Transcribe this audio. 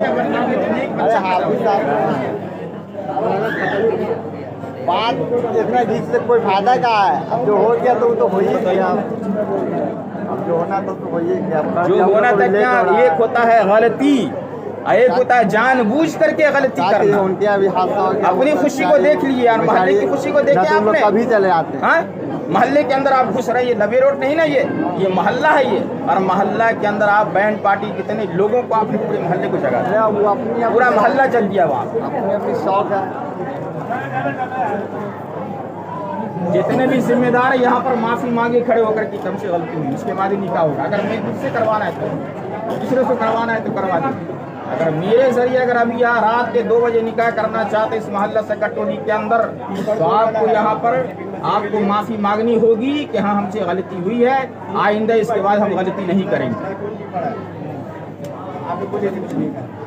अरे हाफिज साहब, बात इतना बीच से कोई फायदा क्या है? अब जो हो गया तो वो तो हो ही गया। अब जो होना तो हो ही गया। जो होना था क्या, एक होता है गलती, एक होता है जानबूझ करके गलती करना। उनके अभी हादसा हो गया, अपनी खुशी को देख लीजिए यार, मोहल्ले की खुशी को देखे आपने? कभी चले आते हैं। हाँ, मोहल्ले के अंदर आप घुस रहे, ये लवे रोड नहीं ना, ये मोहल्ला है ये। और मोहल्ला के अंदर आप बैंड पार्टी कितने लोगों को आपने पूरे मोहल्ले को जगा दिया, पूरा मोहल्ला चल दिया वहाँ। अपनी शौक है। जितने भी जिम्मेदार है यहाँ पर माफी मांगे खड़े होकर कि तुमसे गलती हुई, उसके बाद ही निकाह होगा। अगर मैं मुझसे करवाना है तो दूसरे से करवाना है तो करवा दीजिए। अगर मेरे जरिए अगर अभी यहाँ रात के 2 बजे निकाह करना चाहते इस मोहल्ला से कटोली के अंदर, तो आपको यहाँ पर आपको माफी मांगनी होगी कि हाँ हमसे गलती हुई है, आइंदा इसके बाद हम गलती नहीं करेंगे।